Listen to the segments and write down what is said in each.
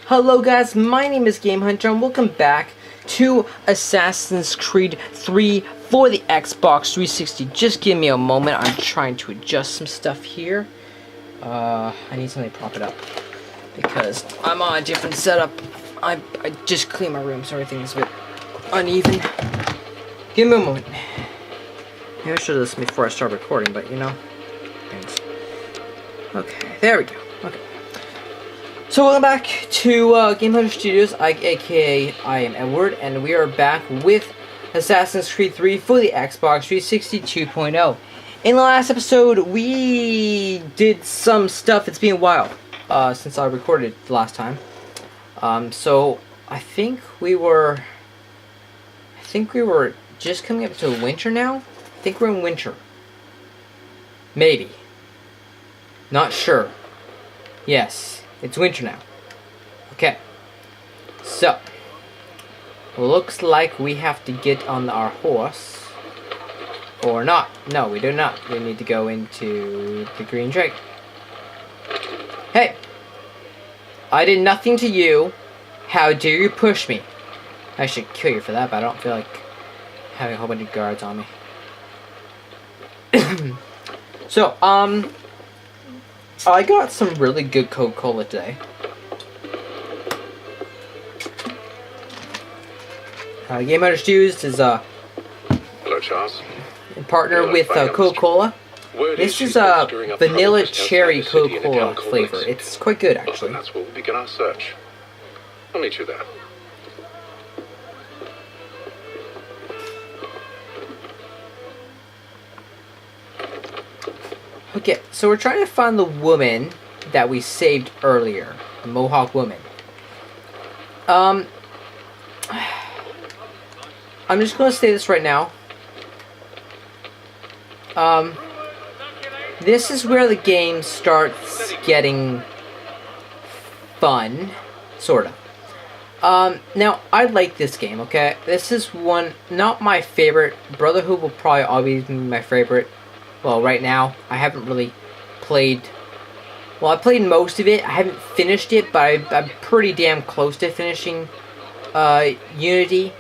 Hello guys, my name is Game Hunter and welcome back to Assassin's Creed 3 for the Xbox 360. Just give me a moment, I'm trying to adjust some stuff here. I need something to prop it up because I'm on a different setup. I just cleaned my room so everything's a bit uneven. Give me a moment. Maybe I should have listened before I start recording, but you know, things. Okay, there we go. Okay. So welcome back to Game Hunter Studios, aka I am Edward, and we are back with Assassin's Creed 3 for the Xbox 360 2.0. In the last episode, we did some stuff. It's been a while since I recorded the last time. So I think we were just coming up to winter now. I think we're in winter. Maybe. Not sure. Yes. It's winter now. Okay. So, looks like we have to get on our horse. Or not. No, we do not. We need to go into the Green Dragon. Hey! I did nothing to you. How dare you push me? I should kill you for that, but I don't feel like having a whole bunch of guards on me. So, I got some really good Coca-Cola today. Game Hunter Studios is Hello, Charles. partner with Coca-Cola. This is a vanilla cherry Coca-Cola flavor. It's quite good, actually. That's where we'll begin our search. I'll meet you there. Okay, so we're trying to find the woman that we saved earlier. The Mohawk woman. I'm just going to say this right now. This is where the game starts getting fun. Sort of. Now, I like this game, okay? This is one, not my favorite. Brotherhood will probably always be my favorite. Well, right now, I haven't really played... Well, I played most of it. I haven't finished it, but I'm pretty damn close to finishing Unity.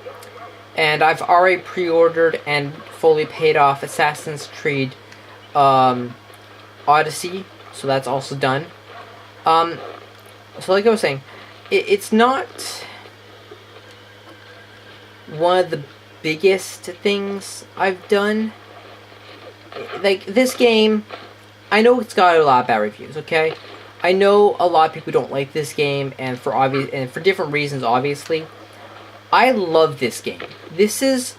And I've already pre-ordered and fully paid off Assassin's Creed Odyssey. So that's also done. So like I was saying, it's not one of the biggest things I've done. Like, this game, I know it's got a lot of bad reviews, okay? I know a lot of people don't like this game, and for different reasons, obviously. I love this game. This is,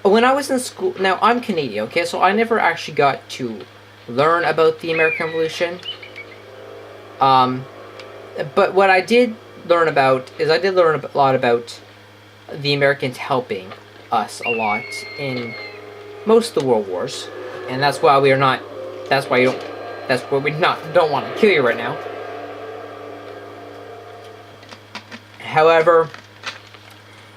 when I was in school, now I'm Canadian, okay? So I never actually got to learn about the American Revolution. But what I did learn about is I did learn a lot about the Americans helping us a lot in most of the world wars. And that's why we are not, that's why we don't want to kill you right now. However,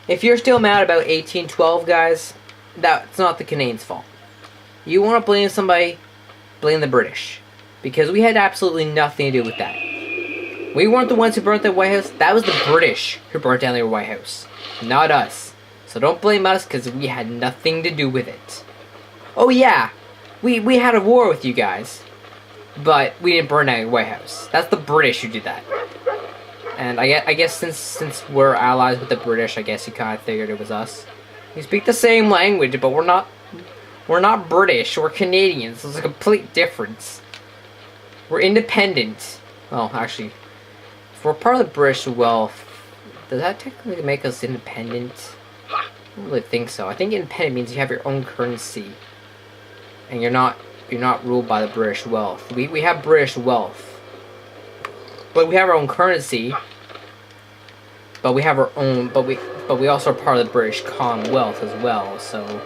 if you're still mad about 1812, guys, that's not the Canadians' fault. You want to blame somebody, blame the British. Because we had absolutely nothing to do with that. We weren't the ones who burnt the White House. That was the British who burnt down their White House. Not us. So don't blame us, because we had nothing to do with it. Oh yeah, we had a war with you guys. But we didn't burn down the White House. That's the British who did that. And I guess since we're allies with the British, I guess you kind of figured it was us. We speak the same language, but we're not British. We're Canadians. There's a complete difference. We're independent. Well, actually, if we're part of the British, well, does that technically make us independent? I don't really think so. I think independent means you have your own currency, and you're not ruled by the British wealth. We have British wealth, but we have our own currency. But we have our own. But we also are part of the British Commonwealth as well. So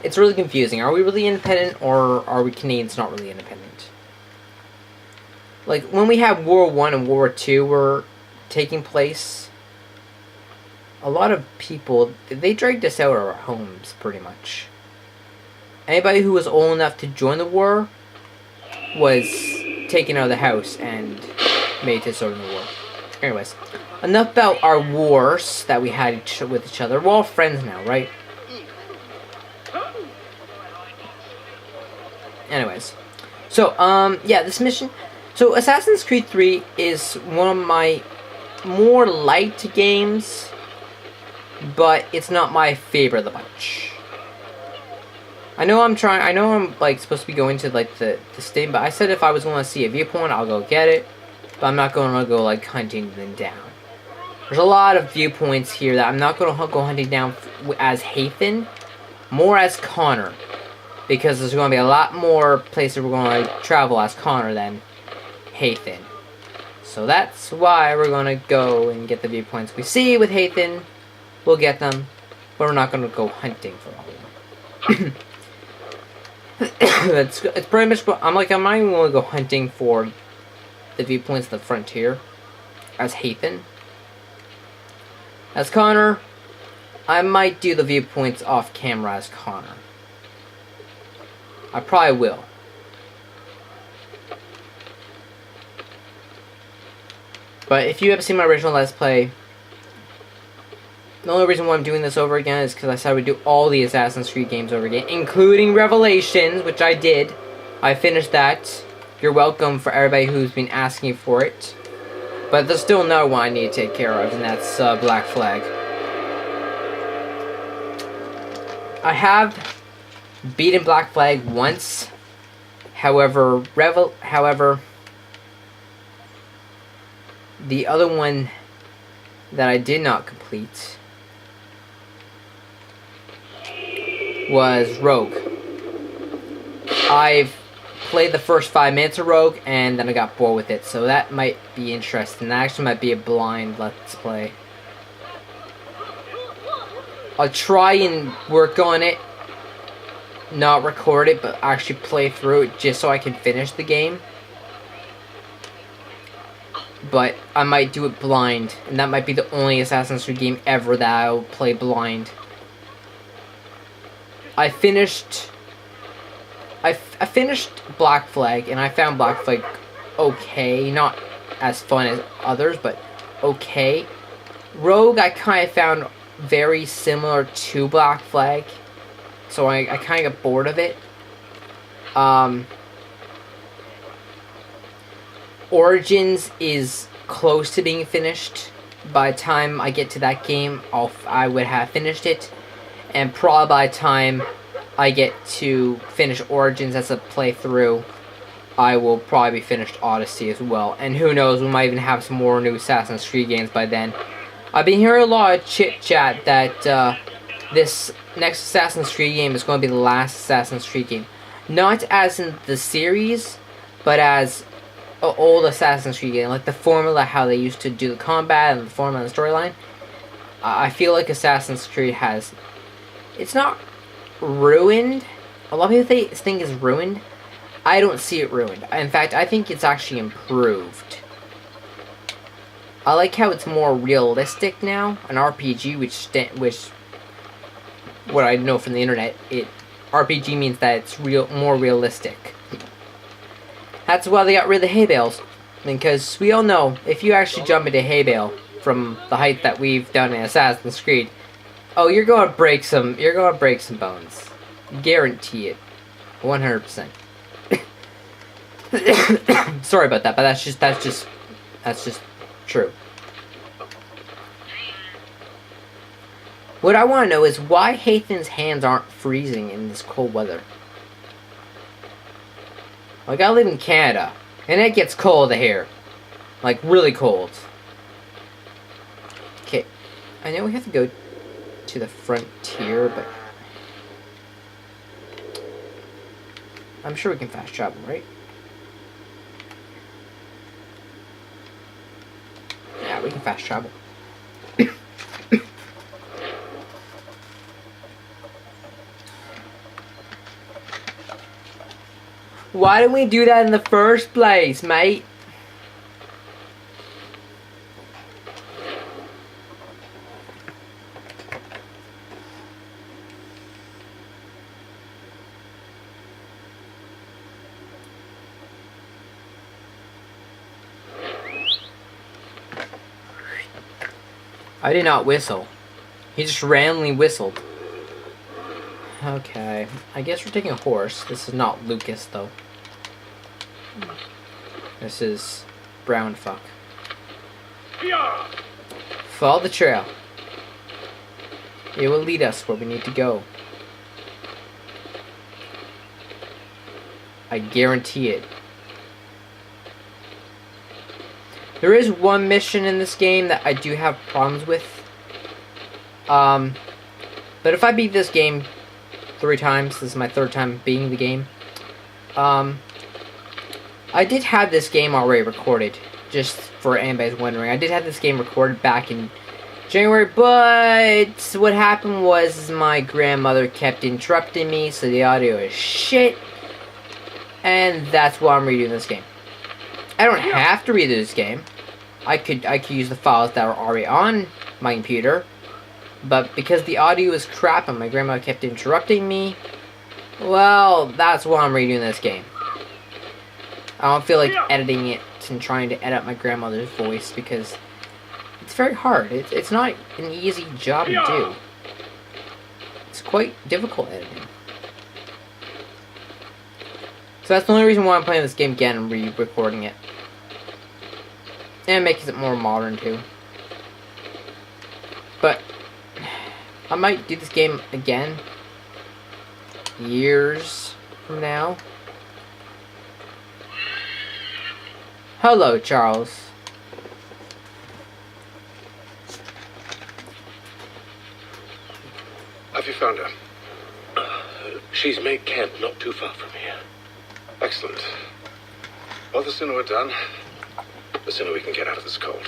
it's really confusing. Are we really independent, or are we Canadians not really independent? Like, when we have World War I and World War II were taking place, a lot of people, they dragged us out of our homes, pretty much. Anybody who was old enough to join the war was taken out of the house and made to start the war. Anyways, enough about our wars that we had with each other. We're all friends now, right? Anyways, so yeah, this mission. So Assassin's Creed 3 is one of my more liked games, but it's not my favorite of the bunch. I know I'm like supposed to be going to like the state, but I said if I was going to see a viewpoint, I'll go get it. But I'm not going to go like hunting them down. There's a lot of viewpoints here that I'm not going to go hunting down as Haytham, more as Connor, because there's going to be a lot more places we're going to travel as Connor than Haytham. So that's why we're going to go and get the viewpoints we see with Haytham. We'll get them, but we're not going to go hunting for all of them. it's pretty much. I'm not even going to go hunting for the viewpoints of the frontier as Haytham. As Connor, I might do the viewpoints off camera as Connor. I probably will. But if you haven't seen my original Let's Play, the only reason why I'm doing this over again is because I said I would do all the Assassin's Creed games over again, including Revelations, which I did. I finished that. You're welcome for everybody who's been asking for it. But there's still another one I need to take care of, and that's Black Flag. I have beaten Black Flag once. However, the other one that I did not complete was Rogue. I've played the first 5 minutes of Rogue, and then I got bored with it, so that might be interesting. That actually might be a blind Let's Play. I'll try and work on it, not record it, but actually play through it just so I can finish the game. But I might do it blind, and that might be the only Assassin's Creed game ever that I'll play blind. I finished Black Flag, and I found Black Flag okay. Not as fun as others, but okay. Rogue I kind of found very similar to Black Flag, so I kind of got bored of it. Origins is close to being finished. By the time I get to that game, I would have finished it. And probably by the time I get to finish Origins as a playthrough, I will probably be finished Odyssey as well. And who knows, we might even have some more new Assassin's Creed games by then. I've been hearing a lot of chit-chat that this next Assassin's Creed game is going to be the last Assassin's Creed game. Not as in the series, but as an old Assassin's Creed game. Like the formula, how they used to do the combat and the formula and the storyline. I feel like Assassin's Creed has... It's not ruined. A lot of people think it's ruined. I don't see it ruined. In fact, I think it's actually improved. I like how it's more realistic now. An RPG, which what I know from the internet, RPG means that it's more realistic. That's why they got rid of the hay bales. Because we all know, if you actually jump into hay bale from the height that we've done in Assassin's Creed, oh, you're gonna break some bones. Guarantee it. 100%. Sorry about that, but that's just true. What I want to know is why Haytham's hands aren't freezing in this cold weather. Like, I live in Canada, and it gets cold here. Like, really cold. Okay, I know we have to go to the frontier, but I'm sure we can fast travel, right? Yeah, we can fast travel. Why didn't we do that in the first place, mate? I did not whistle. He just randomly whistled. Okay, I guess we're taking a horse. This is not Lucas, though. This is Brown Fuck. Follow the trail. It will lead us where we need to go. I guarantee it. There is one mission in this game that I do have problems with. But if I beat this game 3 times, this is my 3rd time beating the game. I did have this game already recorded, just for anybody's wondering. I did have this game recorded back in January, but what happened was my grandmother kept interrupting me, so the audio is shit. And that's why I'm redoing this game. I don't have to redo this game. I could use the files that are already on my computer. But because the audio is crap and my grandma kept interrupting me, well, that's why I'm redoing this game. I don't feel like editing it and trying to edit my grandmother's voice because it's very hard. It's not an easy job to do. It's quite difficult editing. So that's the only reason why I'm playing this game again and re-recording it. And it makes it more modern too. But I might do this game again years from now. Hello, Charles. Have you found her? She's made camp not too far from here. Excellent. Well, the sooner we're done, the sooner we can get out of this cold.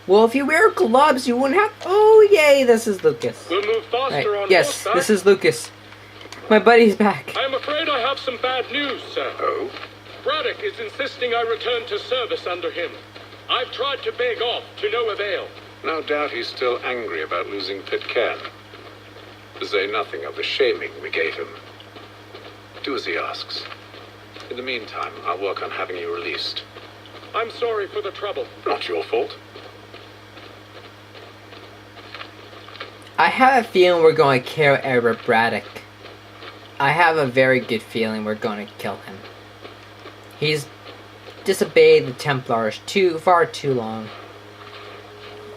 Well, if you wear gloves, you wouldn't have... Oh, yay, this is Lucas. We'll move faster on Yes, horseback. this is Lucas. My buddy's back. I'm afraid I have some bad news, sir. Oh? Braddock is insisting I return to service under him. I've tried to beg off, to no avail. No doubt he's still angry about losing Pitcairn. To say nothing of the shaming we gave him. Do as he asks. In the meantime, I'll work on having you released. I'm sorry for the trouble. Not your fault. I have a feeling we're going to kill Eric Braddock. I have a very good feeling we're going to kill him. He's disobeyed the Templars far too long.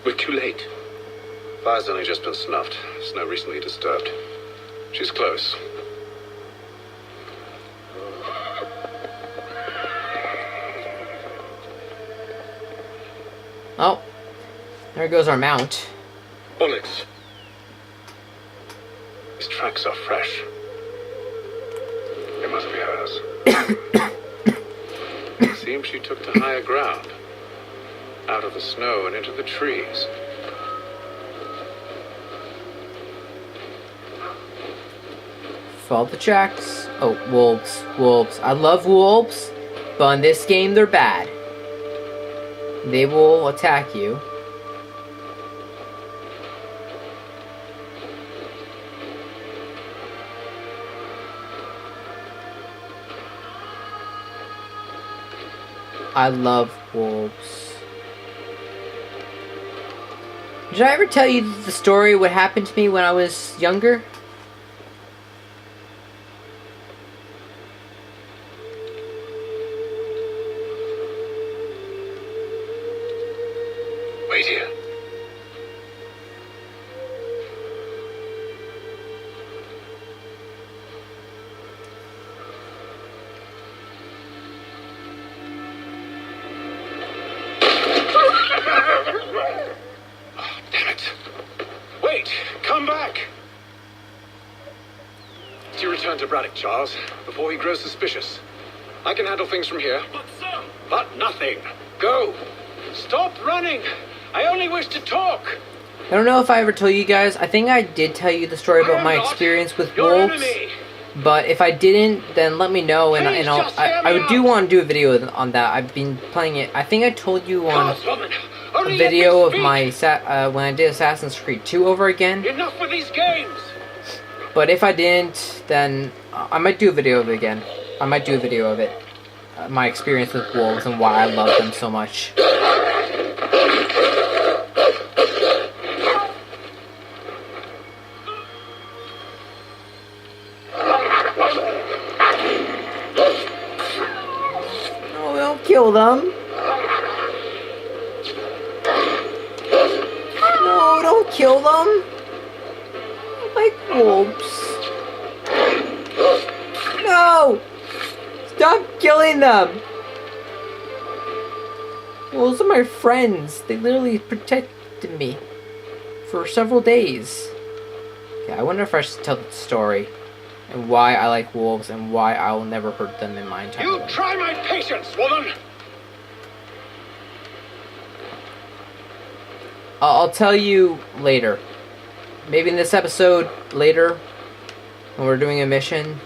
We're too late. Fire's only just been snuffed. Snow recently disturbed. She's close. Oh, there goes our mount. Onyx. These tracks are fresh. It must be hers. It seems she took to higher ground. Out of the snow and into the trees. Follow the tracks. Oh, wolves. Wolves. I love wolves, but in this game they're bad. They will attack you. I love wolves. Did I ever tell you the story what happened to me when I was younger? Wait here. Oh, damn it. Wait, come back. You return to Braddock, Charles, before he grows suspicious. I can handle things from here. But sir! But nothing. Go. Stop running. I only wish to talk. I don't know if I ever told you guys. I think I did tell you the story about my experience with Your wolves. enemy. But if I didn't, then let me know, and Please, just hear I me would do out. want to do a video on that. I've been playing it. I think I told you on Horsewoman, a only let me video of speak. my when I did Assassin's Creed 2 over again. Enough with these games. But if I didn't, then I might do a video of it again. I might do a video of it. my experience with wolves and why I love them so much. No, don't kill them. No, don't kill them. I like wolves. No! Stop killing them! Wolves are my friends. They literally protected me for several days. Yeah, I wonder if I should tell the story and why I like wolves and why I will never hurt them in my entire You life. try my patience, woman! I'll tell you later. Maybe in this episode later, when we're doing a mission,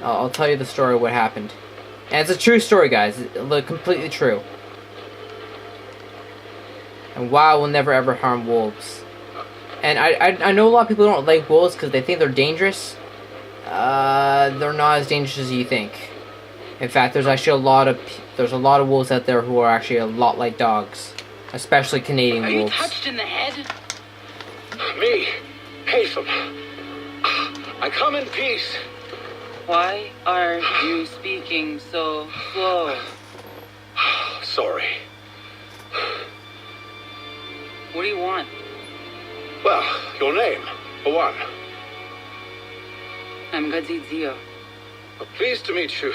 I'll tell you the story of what happened. And it's a true story, guys. It's completely true. And why I will never ever harm wolves. And I know a lot of people don't like wolves because they think they're dangerous. They're not as dangerous as you think. In fact, there's actually a lot of wolves out there who are actually a lot like dogs, especially Canadian Are you wolves. touched in the head? Me, Haytham. I come in peace. Why are you speaking so slow? Sorry. What do you want? Well, your name, for one. I'm Gadzi Zio. Pleased to meet you.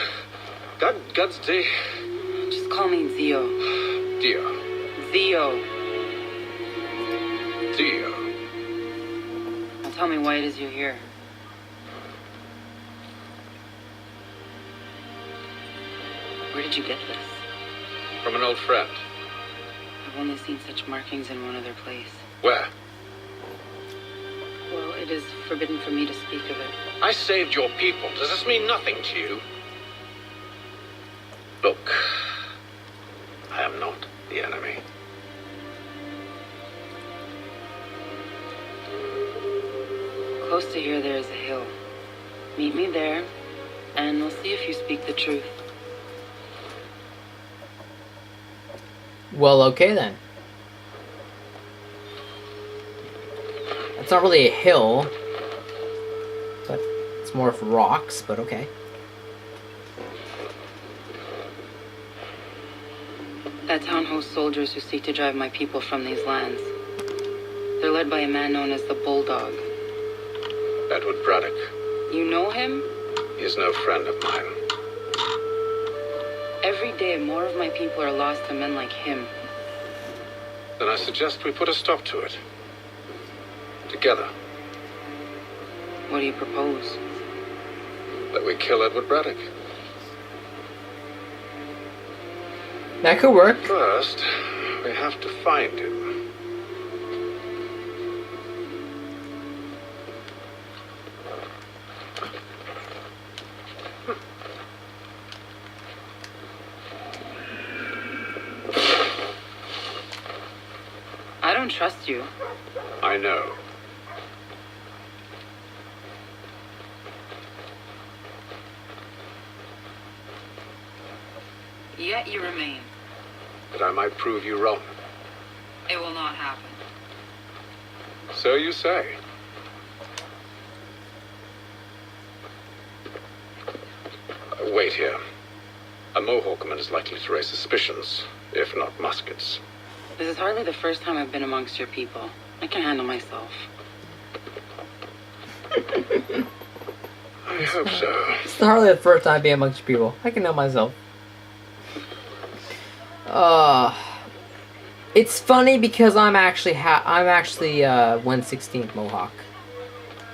Gadsdy. Just call me Zio. Dio. Zio. Dio. Now tell me why it is you're here. Where did you get this? From an old friend. I've only seen such markings in one other place. Where? Well, it is forbidden for me to speak of it. I saved your people. Does this mean nothing to you? Look, I am not the enemy. Close to here there is a hill. Meet me there, and we'll see if you speak the truth. Well, okay then. It's not really a hill, but it's more of rocks, but okay. That town hosts soldiers who seek to drive my people from these lands. They're led by a man known as the Bulldog. Edward Braddock. You know him? He is no friend of mine. Every day, more of my people are lost to men like him. Then I suggest we put a stop to it. Together. What do you propose? That we kill Edward Braddock. That could work. First, we have to find him. I don't trust you. I know. Yet you remain. That I might prove you wrong. It will not happen. So you say. Wait here. A Mohawkman is likely to raise suspicions, if not muskets. This is hardly the first time I've been amongst your people. I can handle myself. I hope so. It's hardly the first time being amongst people. I can know myself. It's funny because I'm actually 1/16th Mohawk.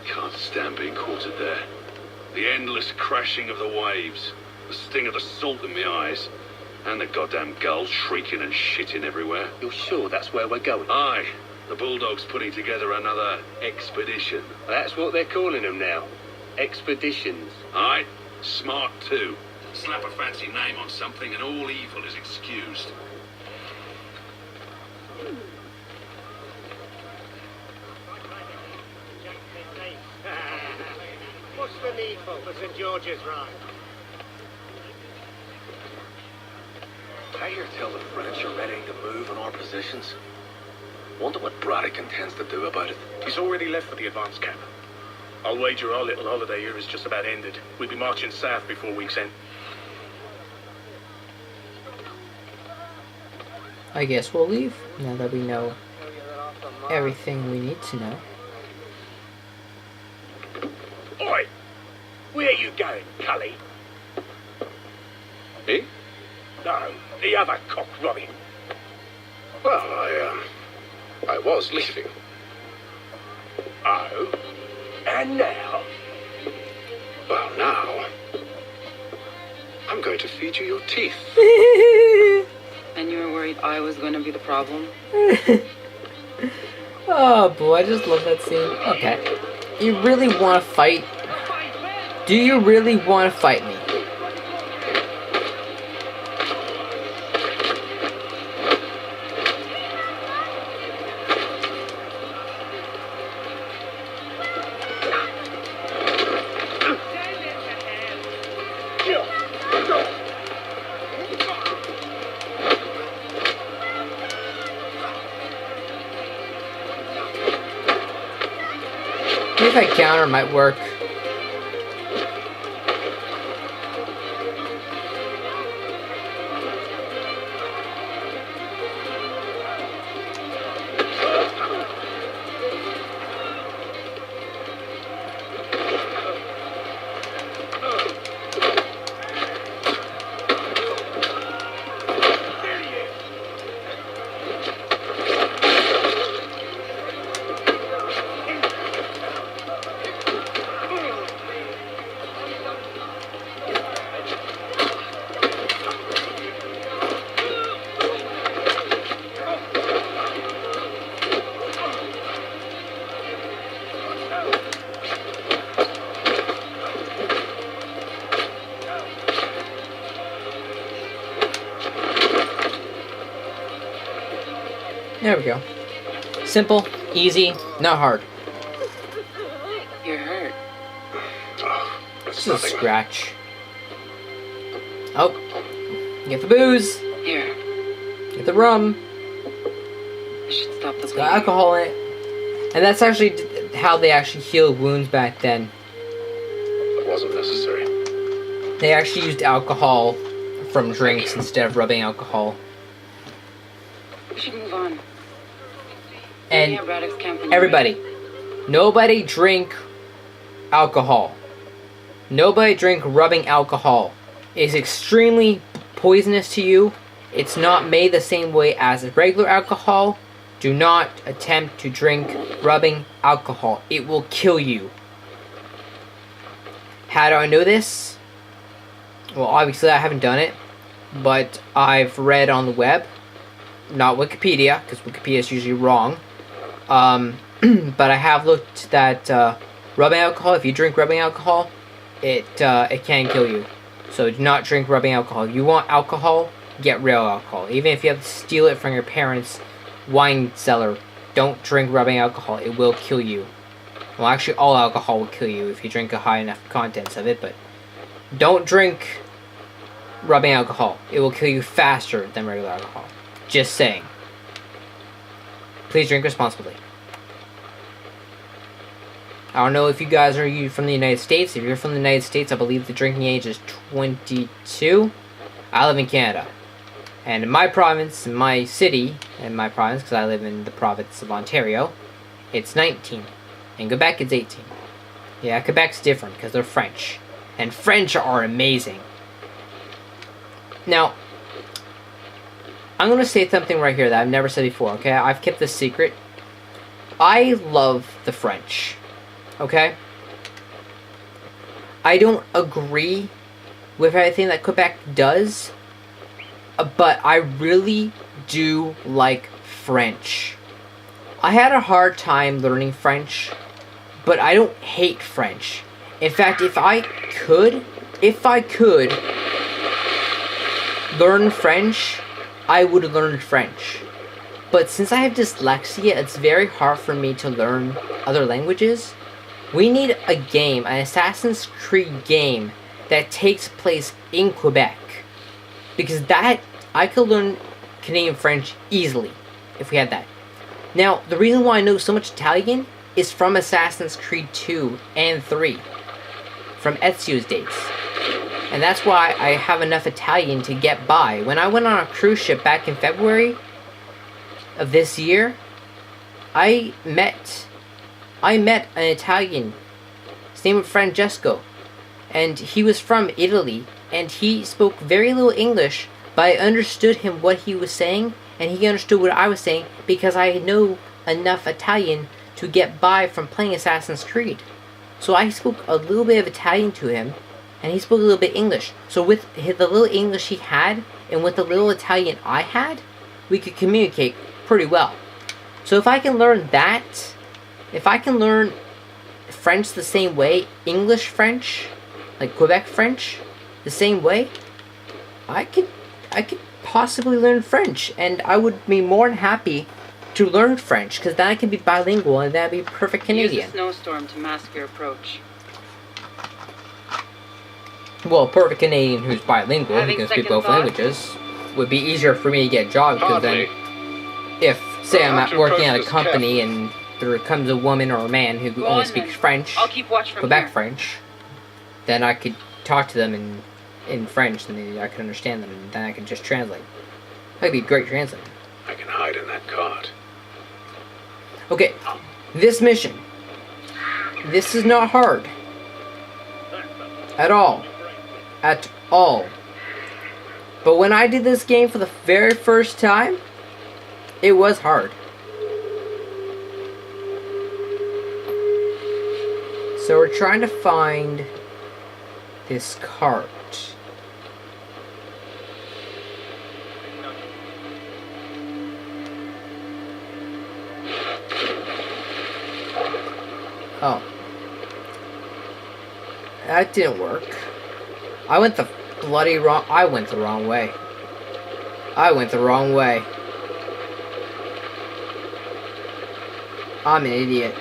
Can't stand being quartered there. The endless crashing of the waves, the sting of the salt in my eyes, and the goddamn gulls shrieking and shitting everywhere. You're sure that's where we're going? Aye, the Bulldog's putting together another expedition. That's what they're calling them now. Expeditions. Aye, smart too. Slap a fancy name on something and all evil is excused. What's the needful for St. George's Ride? I hear tell the French are ready to move on our positions. Wonder what Braddock intends to do about it. He's already left for the advance camp. I'll wager our little holiday here is just about ended. We'll be marching south before week's end. I guess we'll leave now that we know everything we need to know. Oi! Where you going, Cully? Me? No, the other cock Robin. Well, I was leaving. Oh? And now? Well, now, I'm going to feed you your teeth. And you were worried I was going to be the problem? Oh boy, I just love that scene. Okay. You really want to fight? Do you really want to fight me? Maybe if I counter might work. There we go. Simple, easy, not hard. You're hurt. Oh, it's Just a nothing. scratch. Oh, get the booze, Here, get the rum, I should stop the it's bleeding. got alcohol in it. And that's actually how they actually healed wounds back then. It wasn't necessary. They actually used alcohol from drinks instead of rubbing alcohol. We should move on. And Near Braddock's camp when you're everybody, nobody drink alcohol. Nobody drink rubbing alcohol. It's extremely poisonous to you. It's not made the same way as regular alcohol. Do not attempt to drink rubbing alcohol. It will kill you. How do I know this? Well, obviously I haven't done it, but I've read on the web. Not Wikipedia, because Wikipedia is usually wrong. But I have looked at rubbing alcohol. If you drink rubbing alcohol, it can kill you. So do not drink rubbing alcohol. You want alcohol? Get real alcohol. Even if you have to steal it from your parents' wine cellar, don't drink rubbing alcohol. It will kill you. Well, actually, all alcohol will kill you if you drink a high enough contents of it. But don't drink rubbing alcohol. It will kill you faster than regular alcohol. Just saying. Please drink responsibly. I don't know if you guys are from the United States. If you're from the United States, I believe the drinking age is 22. I live in Canada. And in my province, in my city, because I live in the province of Ontario, it's 19. In Quebec, it's 18. Yeah, Quebec's different because they're French. And French are amazing. Now, I'm going to say something right here that I've never said before, okay? I've kept this secret. I love the French, okay? I don't agree with everything that Quebec does, but I really do like French. I had a hard time learning French, but I don't hate French. In fact, if I could learn French, I would learn French. But since I have dyslexia, it's very hard for me to learn other languages. We need a game, an Assassin's Creed game, that takes place in Quebec. Because that I could learn Canadian French easily if we had that. Now, the reason why I know so much Italian is from Assassin's Creed 2 and 3, from Ezio's days. And that's why I have enough Italian to get by. When I went on a cruise ship back in February of this year, I met an Italian. His name was Francesco, and he was from Italy, and he spoke very little English, but I understood him what he was saying, and he understood what I was saying because I know enough Italian to get by from playing Assassin's Creed. So I spoke a little bit of Italian to him, and he spoke a little bit English. So with the little English he had, and with the little Italian I had, we could communicate pretty well. So if I can learn that, if I can learn French the same way, English French, like Quebec French, the same way, I could possibly learn French, and I would be more than happy to learn French, because then I could be bilingual, and that'd be perfect Canadian. Use a snowstorm to mask your approach. Well, a perfect Canadian who's bilingual, who Having can speak second both thoughts? languages, would be easier for me to get a job, because Hardly. then, if, say, I'm Perhaps at working at a approach this company, and there comes a woman or a man who Go only on, speaks then. French, I'll keep watch from Quebec here. French, then I could talk to them in French, and I could understand them, and then I could just translate. I'd be a great translator. I can hide in that cart. Okay, this mission. This is not hard. At all. At all. But when I did this game for the very first time, it was hard. So we're trying to find this cart. Oh. That didn't work. I went the wrong way. I went the wrong way. I'm an idiot.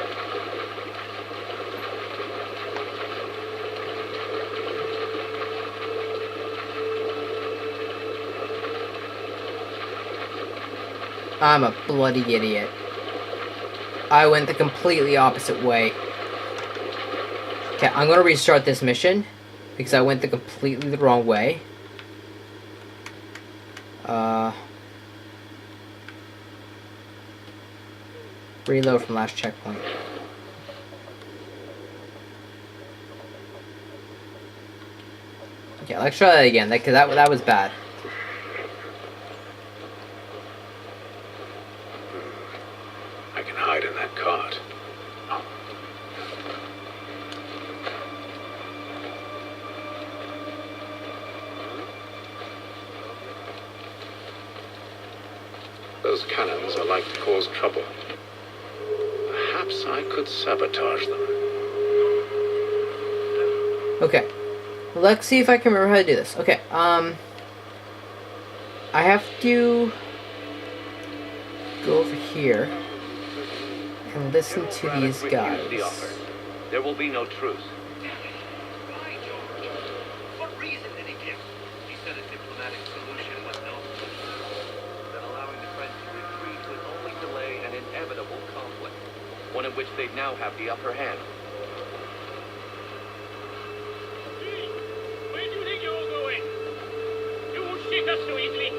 I'm a bloody idiot. I went the completely opposite way. Okay, I'm gonna restart this mission because I went the completely the wrong way. Reload from last checkpoint. Okay, let's try that again, because that was bad. I can hide in that cart. Those cannons are like to cause trouble. Perhaps I could sabotage them. Okay. Let's see if I can remember how to do this. Okay, I have to go over here and listen to these guys. There will be no truce. Why, George? What reason did he give? He said a diplomatic solution was no solution. That allowing the French to retreat would only delay an inevitable conflict, one in which they'd now have the upper hand. Where do you think you're going? You won't shake us so easily.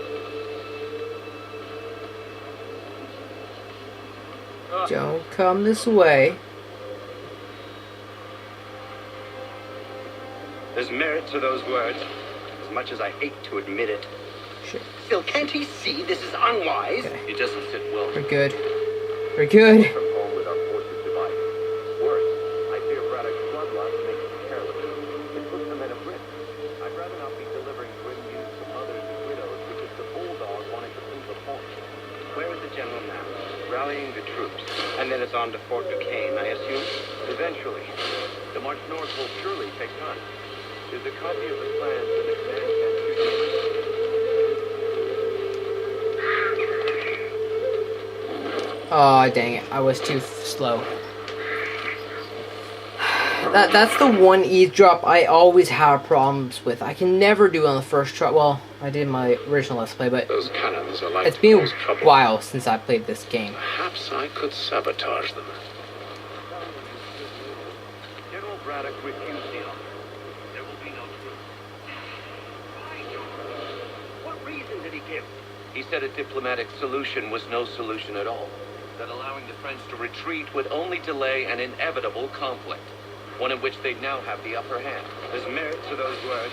Don't come this way. There's merit to those words, as much as I hate to admit it. Shit. Still, can't he see this is unwise? Okay. It doesn't sit well. We're good. We're good. From home with our forces divided. Worse, I fear Braddock's bloodlust makes them careless. It puts them at a risk. I'd rather not be delivering grim news to mothers and widows because the bulldog wanted to prove a point. Where is the general now? Rallying the troops. And then it's on to Fort Duquesne, I assume? Eventually. The march north will surely take time. Is a copy of the plans for the command center? Oh, dang it. I was too slow. That's the one eavesdrop I always have problems with. I can never do it on the first try. Well, I did my original Let's Play, but Those cannons are like it's to been cause a trouble. while since I played this game. Perhaps I could sabotage them. General Braddock refused the offer. There will be no truce. Why, George? What reason did he give? He said a diplomatic solution was no solution at all. That allowing the French to retreat would only delay an inevitable conflict, one in which they'd now have the upper hand. There's merit to those words,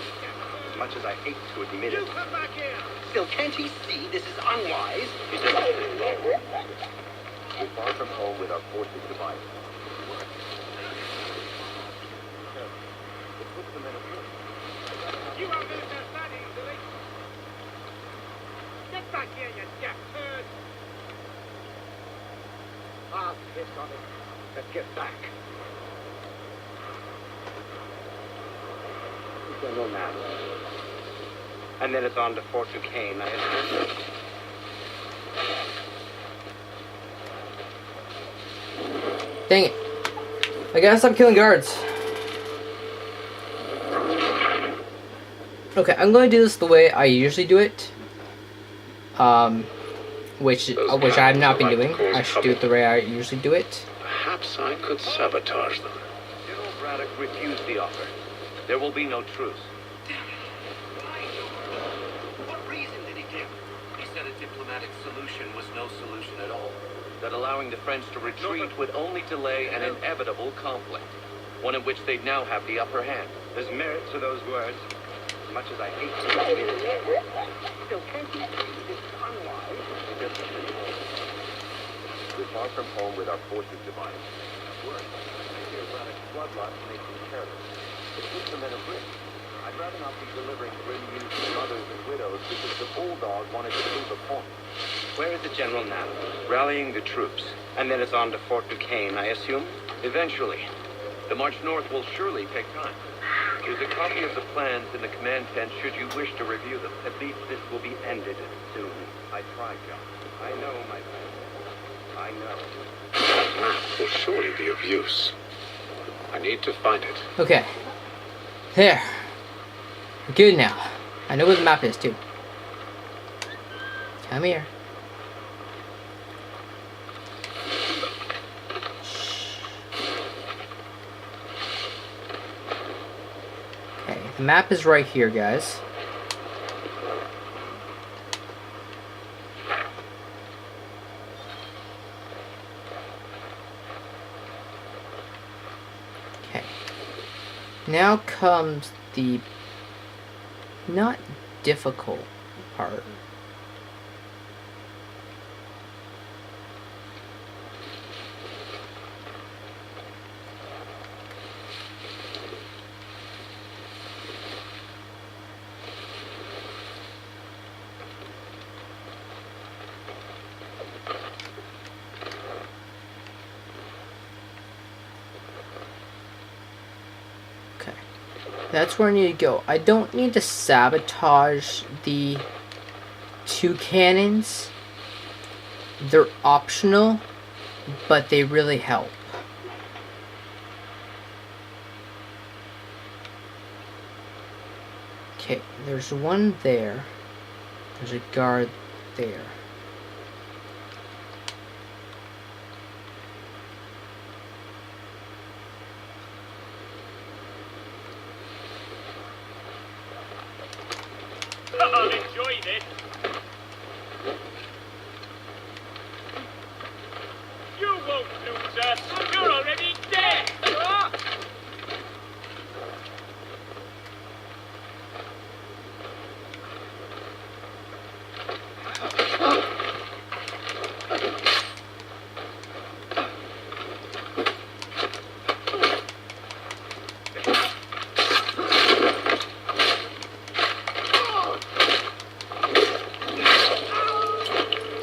as much as I hate to admit it. You come back here! Still, can't he see this is unwise? He said, we're far from home with our forces divided. It puts them in a place. You won't lose that easily! Get back here, you deaf turd! Ah, piss on it. Let's get back. General now. And then it's on to Fort Duquesne. Dang it. I gotta stop killing guards. Okay, I'm going to do this the way I usually do it. Which I have not been doing. I should do it the way I usually do it. Perhaps I could sabotage them. General Braddock refused the offer. There will be no truce. Why, George? What reason did he give? He said a diplomatic solution was no solution at all. That allowing the French to retreat would only delay an inevitable conflict, one in which they'd now have the upper hand. There's merit to those words, as much as I hate to admit it. Still, can't you see this is unwise? We're far from home with our forces divided. Worse, I fear Braddock's bloodlust makes him careless. It puts them in a risk. I'd rather not be delivering grim news to mothers and widows because the bulldog wanted to prove a point. Where is the general now? Rallying the troops. And then it's on to Fort Duquesne, I assume? Eventually. The march north will surely take time. There's a copy of the plans in the command tent should you wish to review them. At least this will be ended soon. I tried, John. I know, my friend. I know. That map will surely be of use. I need to find it. Okay. There. We're good now. I know where the map is too. Come here. Okay, the map is right here, guys. Okay. Now comes the not difficult part. That's where I need to go. I don't need to sabotage the two cannons. They're optional, but they really help. Okay, there's one there. There's a guard there. I'll enjoy this. You won't lose us. You're already dead.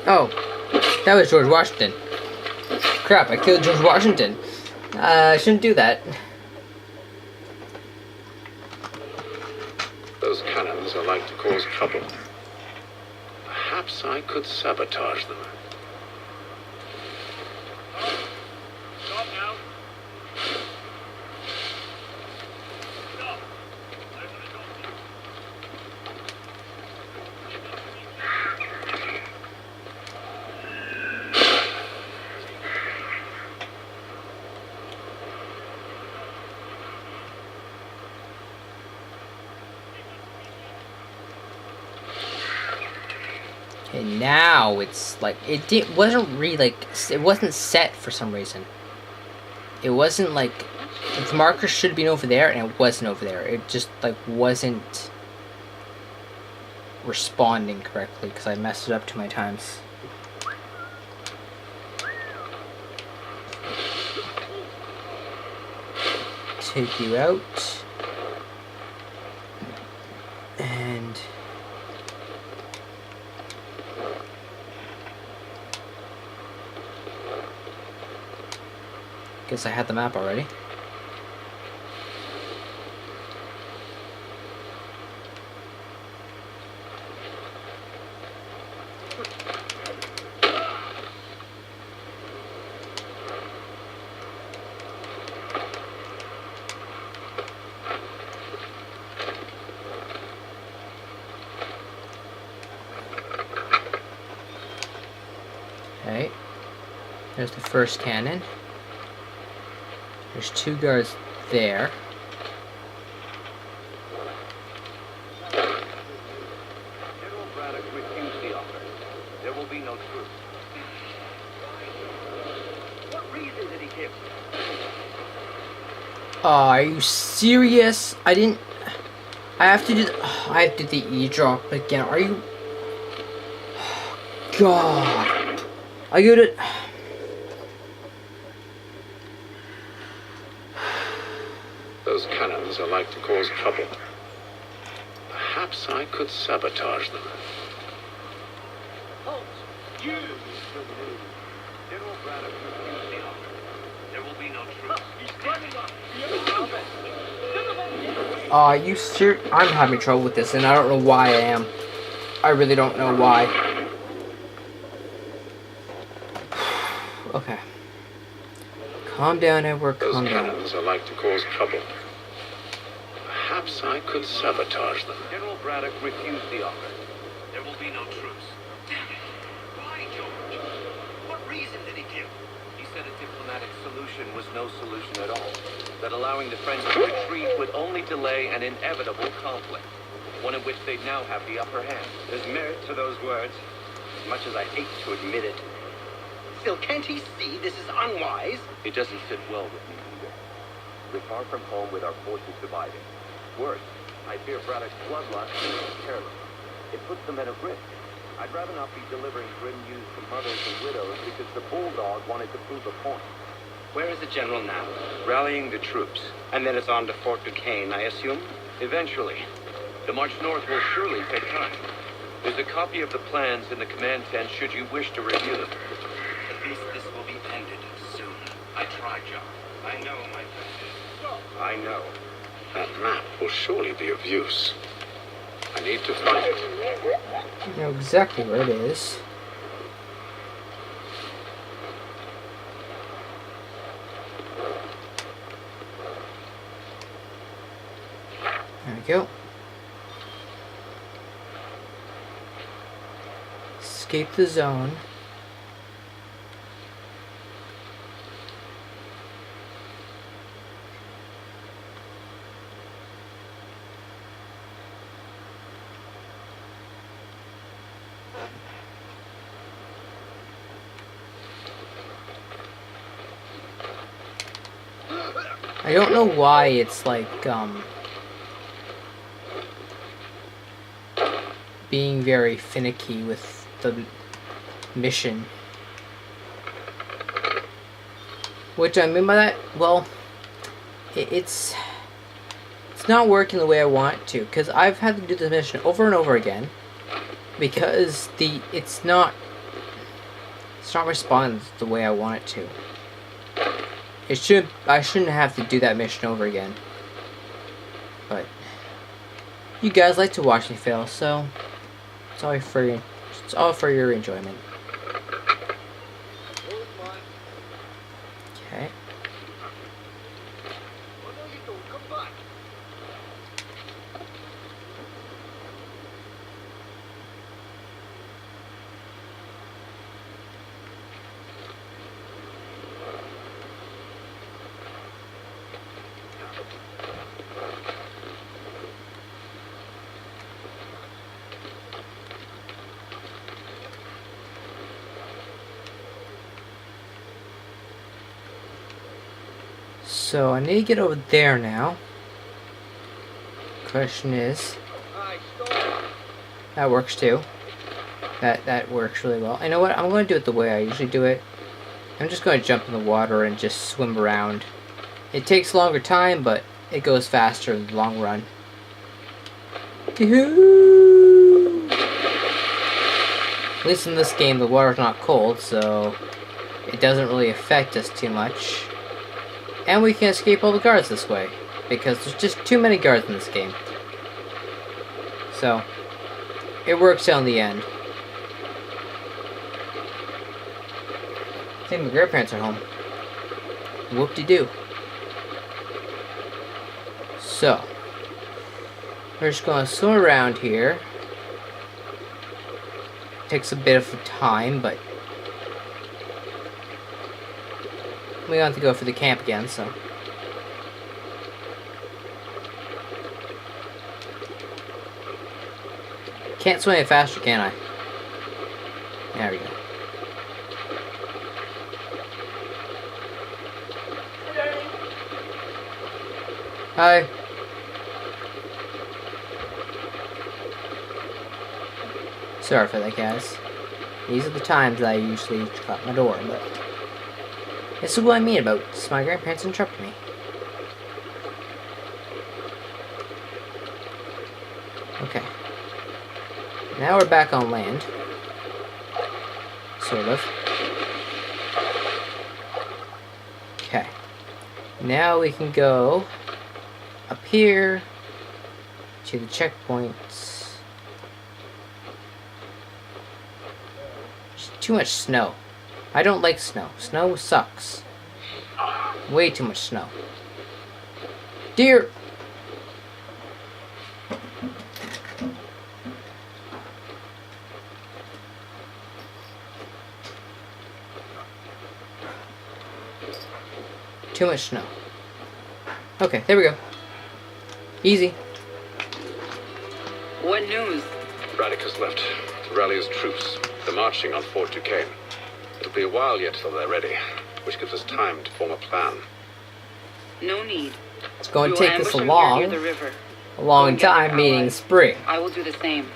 Oh, that was George Washington. Crap, I killed George Washington. I shouldn't do that. Those cannons are like to cause trouble. Perhaps I could sabotage them. Stop now. And now it's like wasn't really like it wasn't set for some reason. It wasn't like the marker should have been over there, and it wasn't over there. It just like wasn't responding correctly because I messed it up too many times. Take you out, and guess I had the map already. Okay, there's the first cannon. There's 2 guards there. General Braddock refused the offer. There will be no truce. What reason did he give? Are you serious? I have to do the e-drop again. Are you... God. I go to... Those cannons are like to cause trouble. Perhaps I could sabotage them. Halt! You! General Braddock refused the offer. There will be no truce. You serious? I'm having trouble with this, and I don't know why I am. I really don't know why. Okay. Calm down, Edward. Calm down. Those cannons are like to cause trouble. Perhaps I could sabotage them. General Braddock refused the offer. There will be no truce. Damn it. Why, George? What reason did he give? He said a diplomatic solution was no solution at all. That allowing the French to retreat would only delay an inevitable conflict, one in which they'd now have the upper hand. There's merit to those words, as much as I hate to admit it. Still, can't he see this is unwise? It doesn't sit well with me either. We're far from home with our forces divided. Worse, I fear Braddock's bloodlust is careless. It puts the men at risk. I'd rather not be delivering grim news to mothers and widows because the Bulldog wanted to prove a point. Where is the general now? Rallying the troops. And then it's on to Fort Duquesne, I assume? Eventually. The march north will surely take time. There's a copy of the plans in the command tent should you wish to review them. At least this will be ended soon. I tried, John. I know my friend. I know. That map will surely be of use. I need to find it. You know exactly where it is. There we go. Escape the zone. I don't know why it's like, being very finicky with the mission. Which I mean by that, well, it's not working the way I want it to, because I've had to do this mission over and over again, because it's not responding the way I want it to. I shouldn't have to do that mission over again. But you guys like to watch me fail, so it's all for your enjoyment. Okay. So I need to get over there now. Question is, that works too. That works really well. You know what? I'm going to do it the way I usually do it. I'm just going to jump in the water and just swim around. It takes longer time, but it goes faster in the long run. Yoo-hoo! At least in this game, the water's not cold, so it doesn't really affect us too much. And we can escape all the guards this way, because there's just too many guards in this game. So, it works out in the end. I think my grandparents are home. Whoop-de-doo. So, we're just going to swim around here. Takes a bit of time, but we don't have to go for the camp again, so. Can't swim any faster, can I? There we go. Hi. Sorry for that, guys. These are the times that I usually shut my door, but this is what I mean about my grandparents interrupting me. Okay. Now we're back on land. Sort of. Okay. Now we can go up here to the checkpoints. There's too much snow. I don't like snow. Snow sucks. Way too much snow. Deer! Too much snow. Okay, there we go. Easy. What news? Braddock has left to rally his troops. They're marching on Fort Duquesne. It'll be a while yet till they're ready, which gives us time to form a plan. No need. It's going to We will take us ambush a them long, here near the river. a long Go and get time, their meaning allies. spring. I will do the same.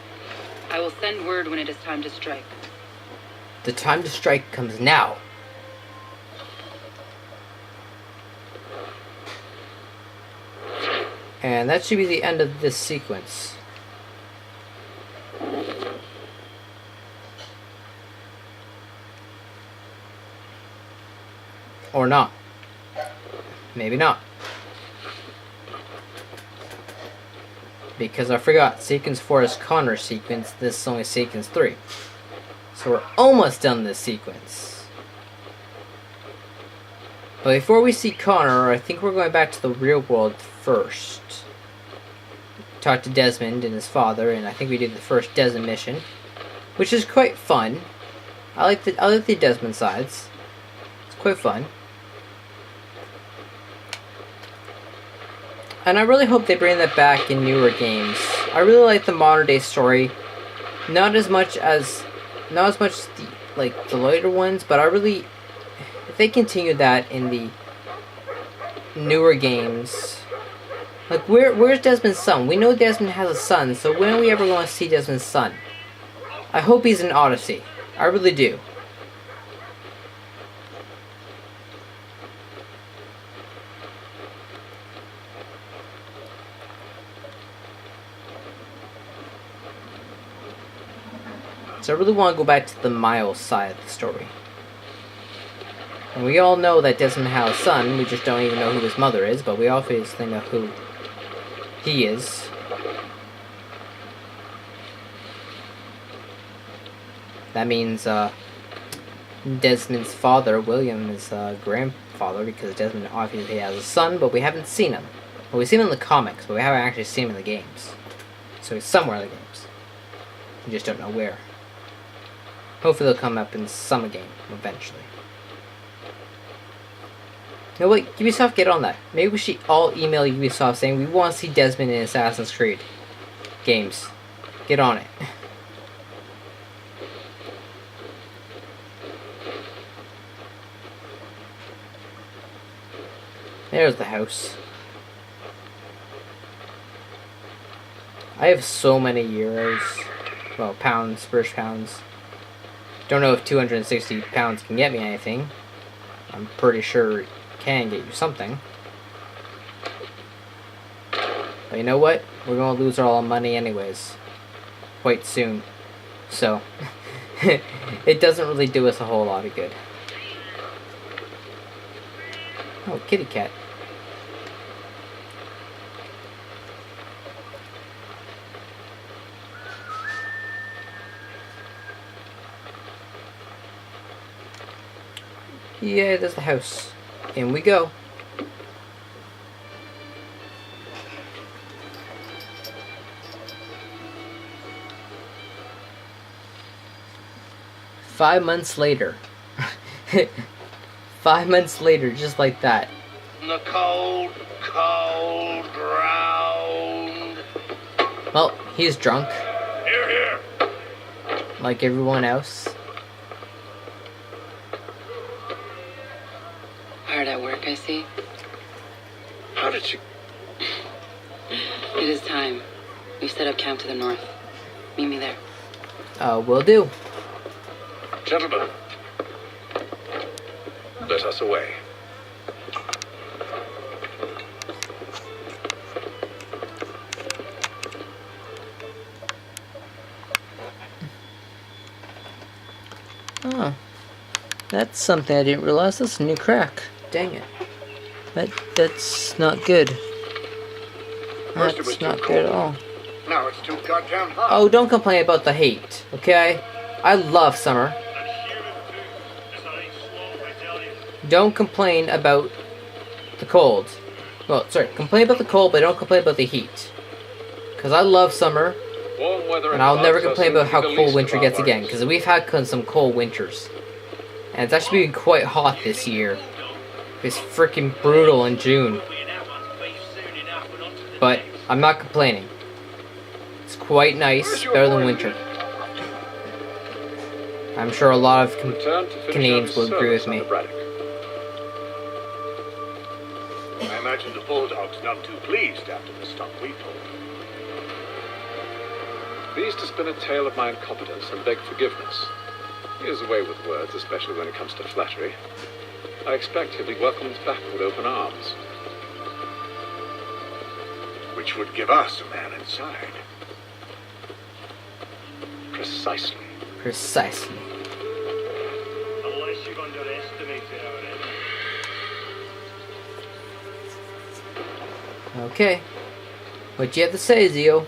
I will send word when it is time to strike. The time to strike comes now. And that should be the end of this sequence. Or not. Maybe not. Because I forgot, sequence 4 is Connor sequence, this is only sequence 3. So we're almost done this sequence. But before we see Connor, I think we're going back to the real world first. Talk to Desmond and his father, and I think we did the first Desmond mission, which is quite fun. I like the Desmond sides. It's quite fun. And I really hope they bring that back in newer games. I really like the modern day story. Not as much as the later ones, but I really, if they continue that in the newer games. Like, where's Desmond's son? We know Desmond has a son, so when are we ever going to see Desmond's son? I hope he's in Odyssey. I really do. So I really want to go back to the Miles side of the story. And we all know that Desmond has a son, we just don't even know who his mother is, but we obviously know who he is. That means Desmond's father, William, is grandfather, because Desmond obviously has a son, but we haven't seen him. Well, we've seen him in the comics, but we haven't actually seen him in the games. So he's somewhere in the games. We just don't know where. Hopefully they'll come up in some game, eventually. You know what, Ubisoft, get on that. Maybe we should all email Ubisoft saying we want to see Desmond in Assassin's Creed games. Get on it. There's the house. I have so many euros. Well, pounds, British pounds. Don't know if 260 pounds can get me anything. I'm pretty sure it can get you something. But you know what? We're gonna lose all our money anyways. Quite soon. So, it doesn't really do us a whole lot of good. Oh, kitty cat. Yeah, there's the house. In we go. Five months later. 5 months later, just like that. The cold, cold ground. Well, he's drunk. Here, here. Like everyone else. Hard at work, I see. How did you... It is time. We've set up camp to the north. Meet me there. Will do. Gentlemen, let us away. Oh. That's something I didn't realize. That's a new crack. Dang it. That's not good. First it was That's not too good at cold. all. Now it's too goddamn hot. Oh, don't complain about the heat, okay? I love summer. Don't complain about the cold. Well, sorry, complain about the cold, but don't complain about the heat. Because I love summer, Warm weather and I'll never invites us complain about into how the cold least winter of our gets again, worries. because we've had some cold winters. And it's actually been quite hot this year. It's freaking brutal in June. But I'm not complaining. It's quite nice, better than winter. I'm sure a lot of Return to finish Canadians our will agree with service me. under Braddock. I imagine the Bulldog's none too pleased after the stuff we told him. He used to spin a tale of my incompetence and beg forgiveness. He has a way with words, especially when it comes to flattery. I expect he'll be welcomed back with open arms. Which would give us a man inside. Precisely. Precisely. Unless you've underestimated our enemy. Okay. What you have to say, Zio?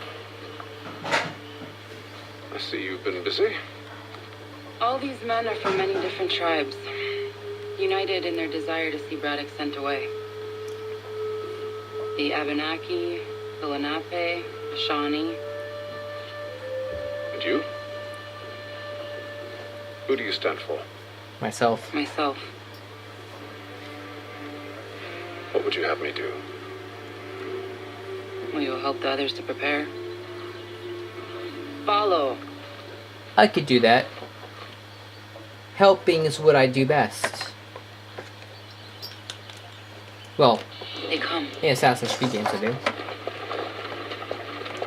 I see you've been busy. All these men are from many different tribes, united in their desire to see Braddock sent away. The Abenaki, the Lenape, the Shawnee. And you? Who do you stand for? Myself. Myself. What would you have me do? Will you help the others to prepare? Follow. I could do that. Helping is what I do best. Well, They come. in Assassin's Creed games I do.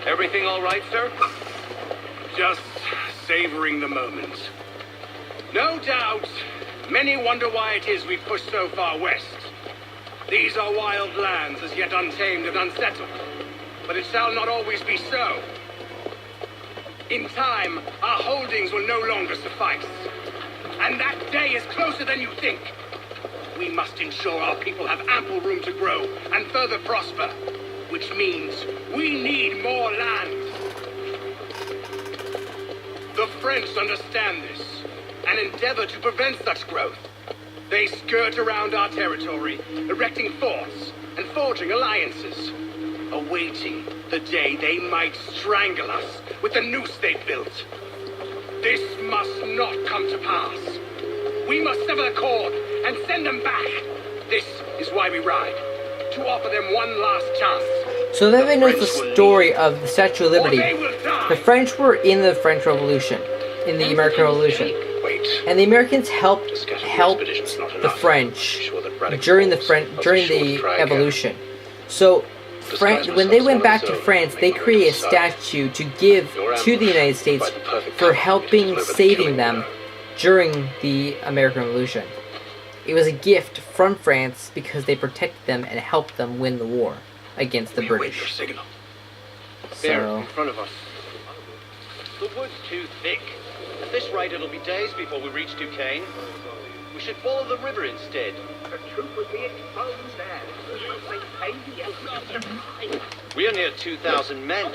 Everything all right, sir? Just savoring the moment. No doubt. Many wonder why it is we've pushed so far west. These are wild lands as yet untamed and unsettled. But it shall not always be so. In time, our holdings will no longer suffice. And that day is closer than you think. We must ensure our people have ample room to grow and further prosper. Which means we need more land. The French understand this and endeavor to prevent such growth. They skirt around our territory, erecting forts and forging alliances, awaiting the day they might strangle us with the noose they built. This must not come to pass. We must sever the cord and send them back. This is why we ride, to offer them one last chance. So that knows the story of the Statue of Liberty. Or they will die. The French were in the French Revolution, in the American Revolution, Wait. and the Americans helped The scattered the expedition's not enough. French Sure that Braddock during the falls, I'll be during sure to the try again. evolution. So when they went back to France, they created a statue to give to the United States for helping saving them during the American Revolution. It was a gift from France because they protected them and helped them win the war against the We await your British. signal. There, So in front of us. The wood's too thick. At this rate, it'll be days before we reach Duquesne. We should follow the river instead. The truth would be exposed there. We are near 2,000 men.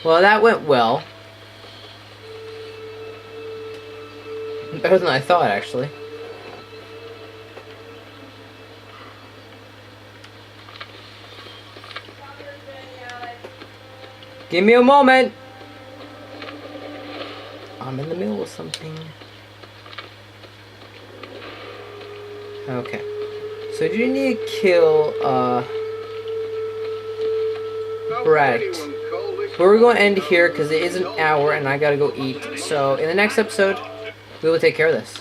well, that went well. Better than I thought, actually. Give me a moment. I'm in the middle of something. Okay. So do you need to kill, Brett? But we're going to end here because it is an hour and I gotta go eat. So in the next episode, we will take care of this.